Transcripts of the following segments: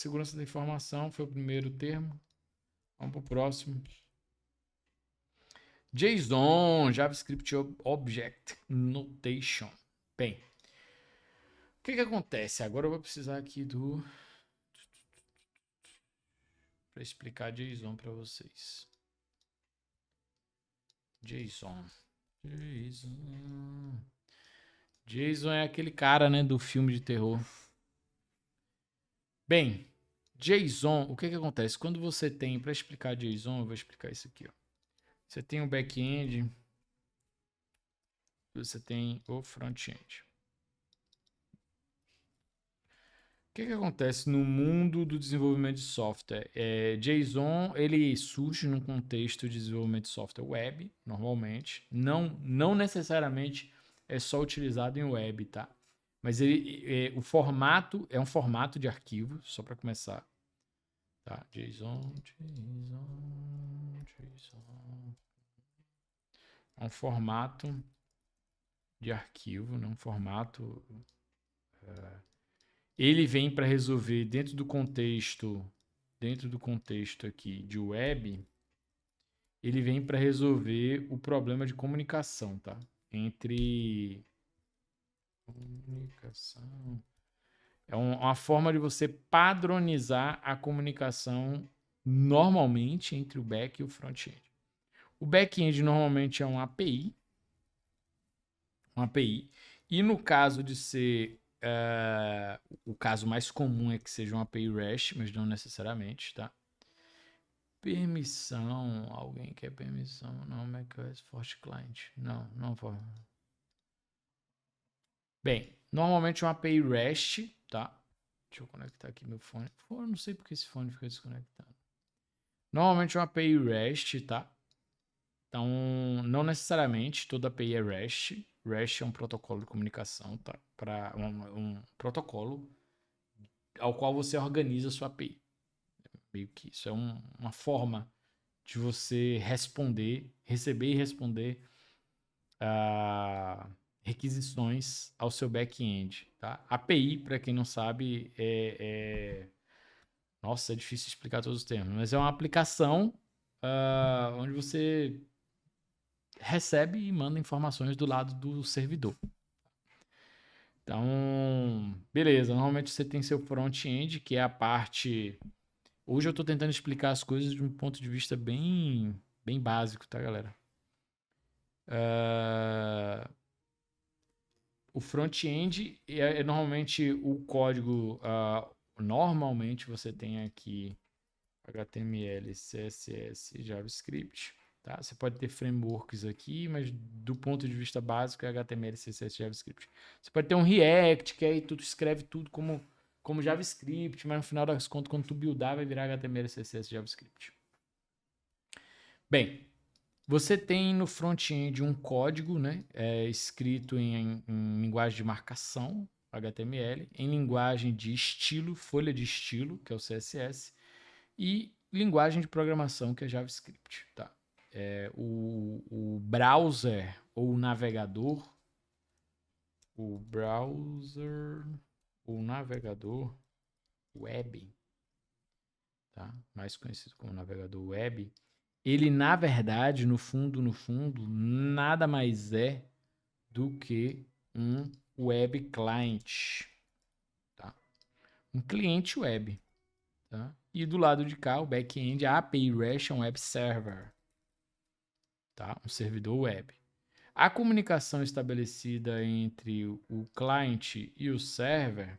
Segurança da informação foi o primeiro termo. Vamos para o próximo. JSON, JavaScript Object Notation. Bem, o que acontece? Agora eu vou precisar aqui para explicar JSON para vocês. JSON. Jason é aquele cara, né, do filme de terror. Bem, JSON, o que acontece? Quando você tem, para explicar JSON, eu vou explicar isso aqui, ó. Você tem o back-end, você tem o front-end. O que acontece no mundo do desenvolvimento de software? JSON, ele surge num contexto de desenvolvimento de software web, normalmente. Não necessariamente é só utilizado em web, tá? Mas o formato é um formato de arquivo, só para começar. Tá? JSON. É um formato de arquivo, né? Um formato... ele vem para resolver dentro do contexto aqui de web, ele vem para resolver o problema de comunicação, tá? Entre comunicação. É uma forma de você padronizar a comunicação normalmente entre o back e o front-end. O back-end normalmente é uma API. E no caso de ser o caso mais comum é que seja uma API REST, mas não necessariamente, tá? Permissão, alguém quer permissão? Não, macOS Forte Client. Não vou. Bem, normalmente uma API REST, tá? Deixa eu conectar aqui meu fone. Eu não sei porque esse fone fica desconectado. Normalmente uma API REST, tá? Então, não necessariamente toda API é REST. REST é um protocolo de comunicação, tá? Para um protocolo ao qual você organiza a sua API. Meio que isso é uma forma de você receber e responder requisições ao seu back-end, tá? API, para quem não sabe, nossa, é difícil explicar todos os termos, mas é uma aplicação onde você recebe e manda informações do lado do servidor. Então, beleza. Normalmente você tem seu front-end, que é a parte... Hoje eu estou tentando explicar as coisas de um ponto de vista bem básico, tá, galera? O front-end é normalmente o código... normalmente você tem aqui HTML, CSS, JavaScript. Tá? Você pode ter frameworks aqui, mas do ponto de vista básico é HTML, CSS, JavaScript. Você pode ter um React, que aí tu escreve tudo como JavaScript, mas no final das contas, quando tu buildar, vai virar HTML, CSS, JavaScript. Bem, você tem no front-end um código, né, escrito em linguagem de marcação, HTML, em linguagem de estilo, folha de estilo, que é o CSS, e linguagem de programação, que é JavaScript. Tá? O browser ou o navegador, web, tá? Mais conhecido como navegador web, ele, na verdade, no fundo, nada mais é do que um web client, tá? Um cliente web, tá? E do lado de cá, o back-end, a API REST é um web server, tá? Um servidor web. A comunicação estabelecida entre o cliente e o server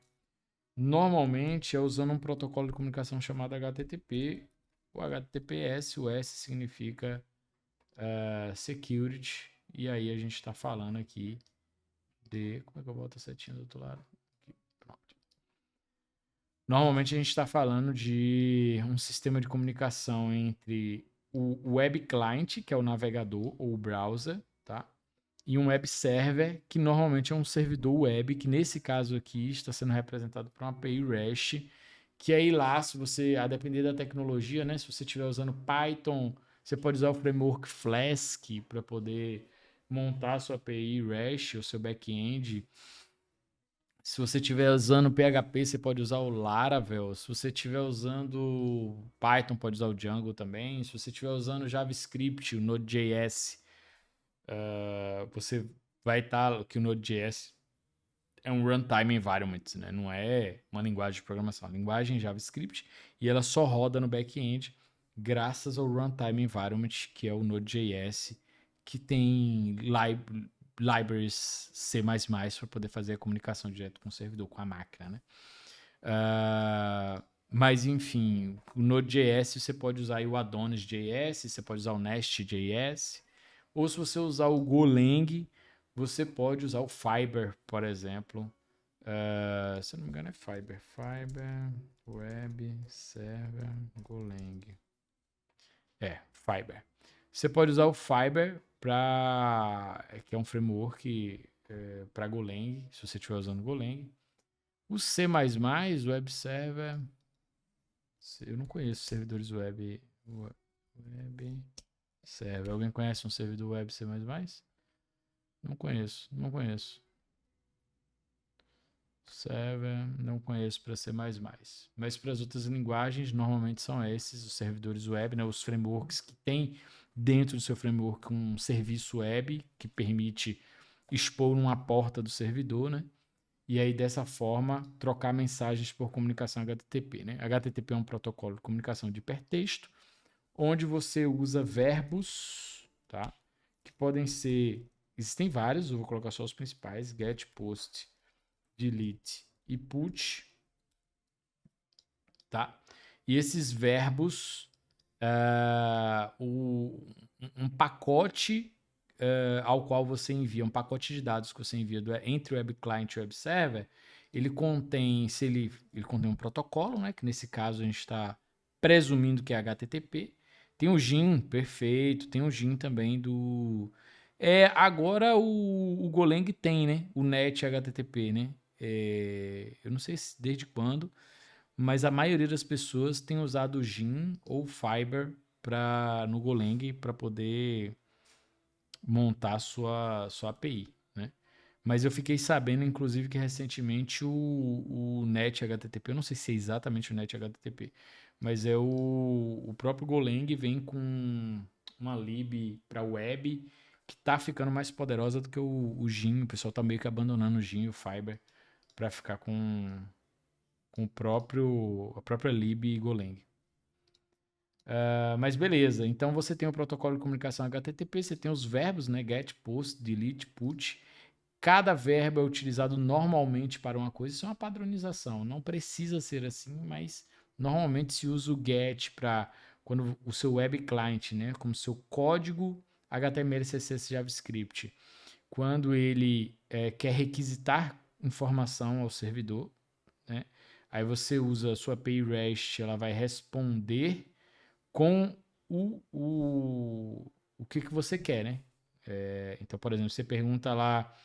normalmente é usando um protocolo de comunicação chamado HTTP. O HTTPS, o S significa security. E aí a gente está falando aqui de... Como é que eu boto a setinha do outro lado? Aqui, pronto. Normalmente a gente está falando de um sistema de comunicação entre o web client, que é o navegador ou o browser, tá? E um web server, que normalmente é um servidor web, que nesse caso aqui está sendo representado por uma API REST, que aí lá, se você, a depender da tecnologia, né? Se você estiver usando Python, você pode usar o framework Flask para poder montar a sua API REST, o seu back-end. Se você estiver usando PHP, você pode usar o Laravel. Se você estiver usando Python, pode usar o Django também. Se você estiver usando JavaScript, o Node.js, você vai estar que o Node.js é um runtime environment, né? Não é uma linguagem de programação, é uma linguagem JavaScript e ela só roda no back-end graças ao runtime environment, que é o Node.js, que tem libraries C++ para poder fazer a comunicação direto com o servidor, com a máquina, né? Mas enfim, o Node.js você pode usar o Adonis.js, você pode usar o Nest.js, ou se você usar o Golang, você pode usar o Fiber, por exemplo. Se eu não me engano é Fiber. Fiber, Web, Server, Golang. Fiber. Você pode usar o Fiber que é um framework para Golang, se você estiver usando Golang. O C++, o Web Server, eu não conheço servidores web server. Alguém conhece um servidor web C++? Não conheço, não conheço. Server, não conheço para C++. Mas para as outras linguagens, normalmente são esses, os servidores web, né? Os frameworks que tem dentro do seu framework um serviço web que permite expor uma porta do servidor, né? E aí, dessa forma, trocar mensagens por comunicação HTTP, né? HTTP é um protocolo de comunicação de hipertexto, onde você usa verbos, tá? Que podem ser... Existem vários, eu vou colocar só os principais. Get, post, delete e put, tá? E esses verbos, um pacote ao qual você envia, um pacote de dados que você envia entre o web client e o web server, ele contém, ele contém um protocolo, né? Que nesse caso a gente está presumindo que é HTTP. Tem o GIN, perfeito. Tem o GIN também do... agora o Golang tem, né? O NET HTTP, né? Eu não sei desde quando, mas a maioria das pessoas tem usado o GIN ou Fiber no Golang para poder montar sua API, né? Mas eu fiquei sabendo, inclusive, que recentemente o NET HTTP, eu não sei se é exatamente o NET HTTP, mas o próprio Golang vem com uma lib para web que tá ficando mais poderosa do que o GIN. O pessoal tá meio que abandonando o GIN e o Fiber para ficar com a própria lib Golang. Mas beleza, então você tem o protocolo de comunicação HTTP, você tem os verbos, né? Get, post, delete, put. Cada verbo é utilizado normalmente para uma coisa, isso é uma padronização. Não precisa ser assim, mas normalmente se usa o get para quando o seu web client, né? Como seu código HTML, CSS, JavaScript, quando ele quer requisitar informação ao servidor, né? Aí você usa a sua API REST, ela vai responder com o que você quer, né? Então, por exemplo, você pergunta lá,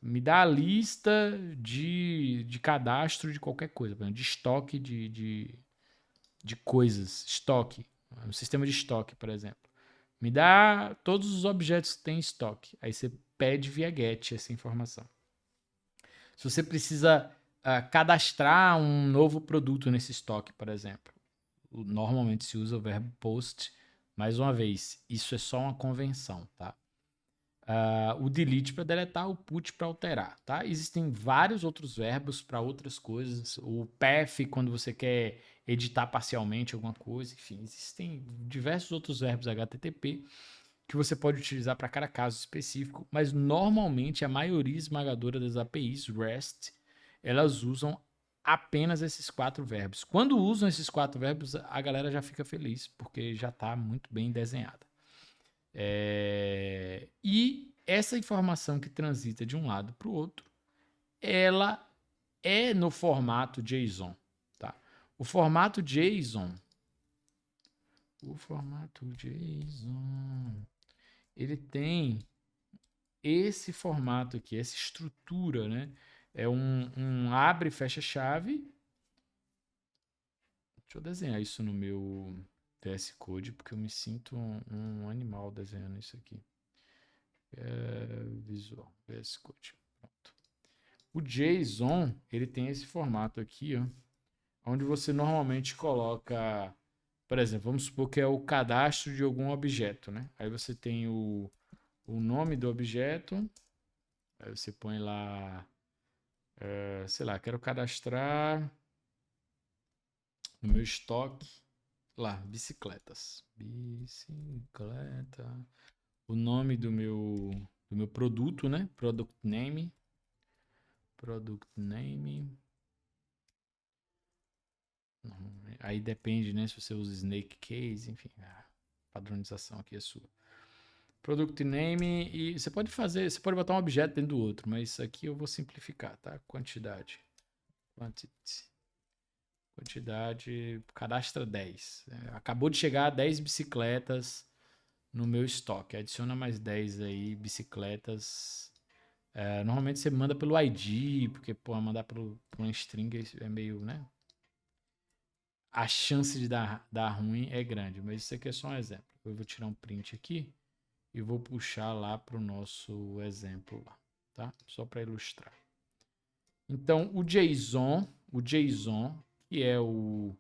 me dá a lista de cadastro de qualquer coisa, por exemplo, de estoque de coisas, estoque, um sistema de estoque, por exemplo. Me dá todos os objetos que tem em estoque. Aí você pede via GET essa informação. Se você precisa cadastrar um novo produto nesse estoque, por exemplo, normalmente se usa o verbo post. Mais uma vez, isso é só uma convenção, tá? O delete para deletar, o put para alterar, tá? Existem vários outros verbos para outras coisas. O path, quando você quer editar parcialmente alguma coisa, enfim, existem diversos outros verbos HTTP que você pode utilizar para cada caso específico, mas normalmente a maioria esmagadora das APIs REST, elas usam apenas esses 4 verbos. Quando usam esses 4 verbos, a galera já fica feliz, porque já está muito bem desenhada. E essa informação que transita de um lado para o outro, ela é no formato JSON. Tá? O formato JSON, ele tem esse formato aqui, essa estrutura, né? É um abre e fecha chave. Deixa eu desenhar isso no meu VS Code, porque eu me sinto um animal desenhando isso aqui. Visual, VS Code. O JSON, ele tem esse formato aqui, ó, onde você normalmente coloca, por exemplo, vamos supor que é o cadastro de algum objeto, né? Aí você tem o nome do objeto, aí você põe lá, sei lá, quero cadastrar no meu estoque, lá, bicicletas. Bicicleta. O nome do meu produto, né? Product name. Product name. Aí depende, né? Se você usa Snake Case, enfim, a padronização aqui é sua. Product name e você pode botar um objeto dentro do outro, mas aqui eu vou simplificar, tá? Quantidade. Quantidade, cadastra 10. Acabou de chegar 10 bicicletas no meu estoque. Adiciona mais 10 aí, bicicletas. Normalmente você manda pelo ID, porque pô, mandar por uma string é meio, né? A chance de dar ruim é grande, mas isso aqui é só um exemplo. Eu vou tirar um print aqui e vou puxar lá para o nosso exemplo lá, tá? Só para ilustrar. Então, o JSON, que é o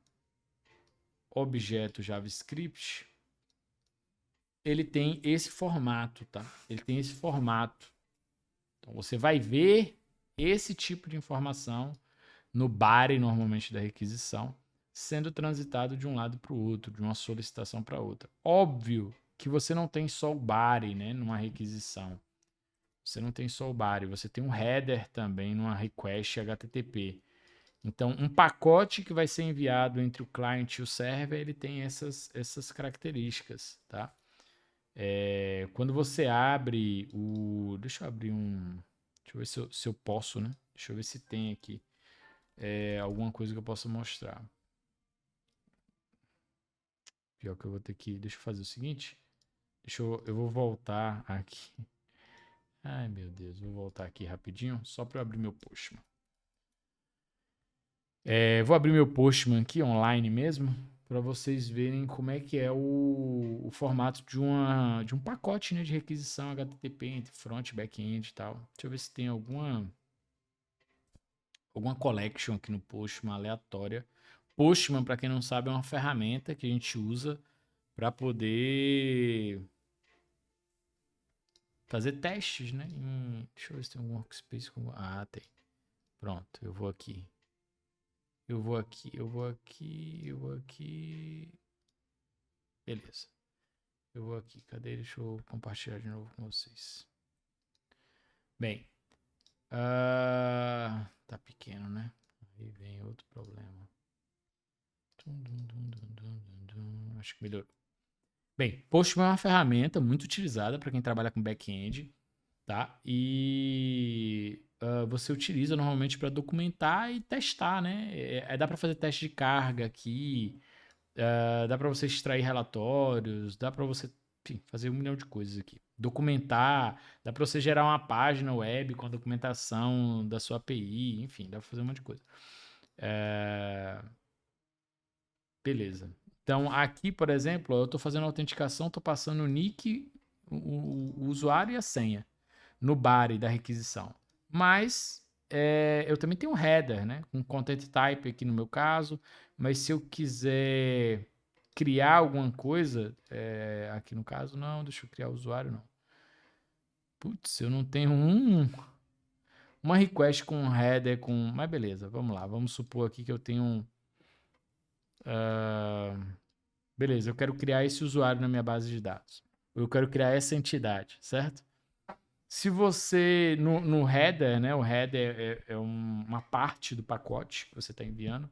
objeto JavaScript, ele tem esse formato, tá? Ele tem esse formato. Então, você vai ver esse tipo de informação no body, normalmente, da requisição, sendo transitado de um lado para o outro, de uma solicitação para outra. Óbvio que você não tem só o body, né, numa requisição. Você não tem só o body, você tem um header também numa request HTTP. Então, um pacote que vai ser enviado entre o client e o server, ele tem essas características, tá? Quando você abre o... Deixa eu abrir um... Deixa eu ver se eu posso, né? Deixa eu ver se tem aqui alguma coisa que eu possa mostrar. Pior que eu vou ter que... Deixa eu fazer o seguinte. Eu vou voltar aqui. Ai, meu Deus. Vou voltar aqui rapidinho, só para eu abrir meu Postman. Vou abrir meu Postman aqui, online mesmo, para vocês verem como é que é o formato de um pacote, né, de requisição HTTP entre front e back-end e tal. Deixa eu ver se tem alguma collection aqui no Postman aleatória. Postman, para quem não sabe, é uma ferramenta que a gente usa para poder fazer testes, né? Deixa eu ver se tem algum workspace. Ah, tem. Pronto, eu vou aqui. Eu vou aqui. Beleza. Eu vou aqui. Cadê? Deixa eu compartilhar de novo com vocês. Bem. Tá pequeno, né? Aí vem outro problema. Acho que melhorou. Bem, Postman é uma ferramenta muito utilizada para quem trabalha com back-end, tá? E você utiliza normalmente para documentar e testar, né? Dá para fazer teste de carga aqui, dá para você extrair relatórios, dá para você, enfim, fazer 1 milhão de coisas aqui. Documentar, dá para você gerar uma página web com a documentação da sua API, enfim, dá para fazer um monte de coisa. Beleza. Então, aqui, por exemplo, eu estou fazendo autenticação, estou passando o nick, o usuário e a senha no body da requisição. Mas eu também tenho um header, né? Com content type aqui no meu caso. Mas se eu quiser criar alguma coisa, aqui no caso, não, deixa eu criar o usuário, não. Putz, eu não tenho uma request com um header, mas beleza, vamos lá. Vamos supor aqui que eu tenho beleza, eu quero criar esse usuário na minha base de dados. Eu quero criar essa entidade, certo? Se você, no header, né? O header é uma parte do pacote que você está enviando.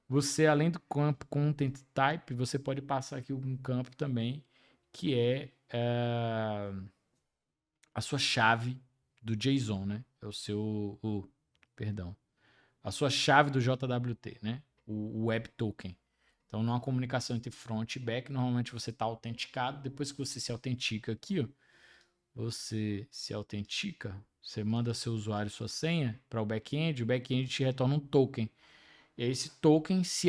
Você, além do campo content type, você pode passar aqui um campo também, que é a sua chave do JSON, né? É o seu, perdão, a sua chave do JWT, né? O Web Token. Então, numa comunicação entre front e back, normalmente você está autenticado. Depois que você se autentica aqui, ó, você se autentica, você manda seu usuário e sua senha para o back-end te retorna um token. E aí esse token, se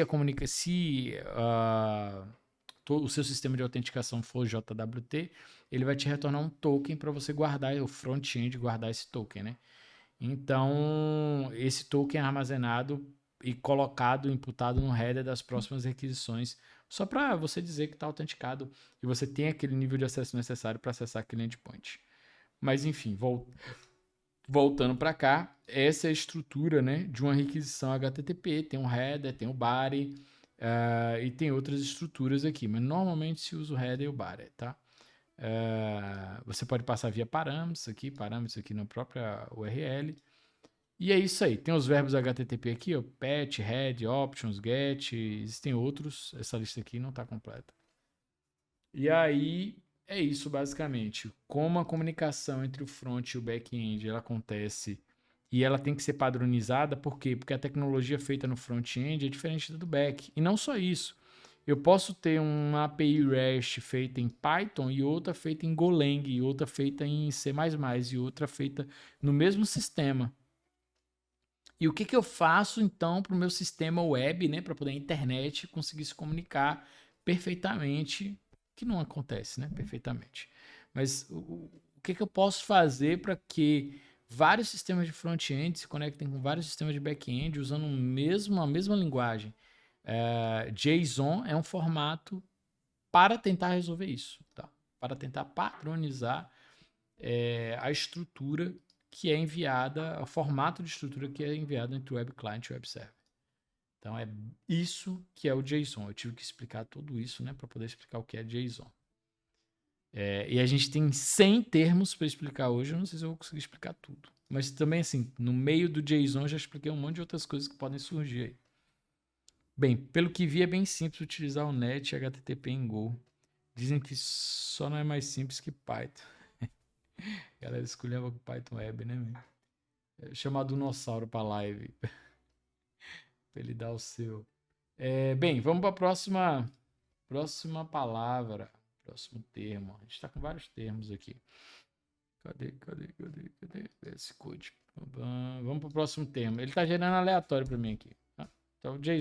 o seu sistema de autenticação for JWT, ele vai te retornar um token para você guardar, o front-end guardar esse token, né? Então, esse token é armazenado e colocado, imputado no header das próximas requisições, só para você dizer que está autenticado e você tem aquele nível de acesso necessário para acessar aquele endpoint. Mas, enfim, voltando para cá, essa é a estrutura, né, de uma requisição HTTP. Tem um header, tem o body e tem outras estruturas aqui, mas normalmente se usa o header e o body, tá? Você pode passar via parâmetros aqui na própria URL. E é isso aí. Tem os verbos HTTP aqui, ó, patch, head, options, get, existem outros. Essa lista aqui não está completa. E aí é isso basicamente. Como a comunicação entre o front e o back-end ela acontece e ela tem que ser padronizada, por quê? Porque a tecnologia feita no front-end é diferente da do back. E não só isso. Eu posso ter uma API REST feita em Python e outra feita em Golang, e outra feita em C++, e outra feita no mesmo sistema. E o que eu faço então para o meu sistema web, né, para poder a internet conseguir se comunicar perfeitamente, que não acontece, né, perfeitamente. Mas o que eu posso fazer para que vários sistemas de front-end se conectem com vários sistemas de back-end usando a mesma linguagem? JSON é um formato para tentar resolver isso, tá? Para tentar padronizar a estrutura que é enviada, o formato de estrutura que é enviado entre o web client e o web server. Então é isso que é o JSON. Eu tive que explicar tudo isso, né, para poder explicar o que é JSON. E a gente tem 100 termos para explicar hoje. Eu não sei se eu vou conseguir explicar tudo. Mas também, assim, no meio do JSON eu já expliquei um monte de outras coisas que podem surgir aí. Bem, pelo que vi, é bem simples utilizar o NET e HTTP em Go. Dizem que só não é mais simples que Python. A galera escolheva com Python Web, né? Chamar dinossauro para live. Para ele dar o seu. Bem, vamos para a próxima palavra. Próximo termo. A gente está com vários termos aqui. Cadê esse code? Vamos para o próximo termo. Ele está gerando aleatório para mim aqui. Então, JSON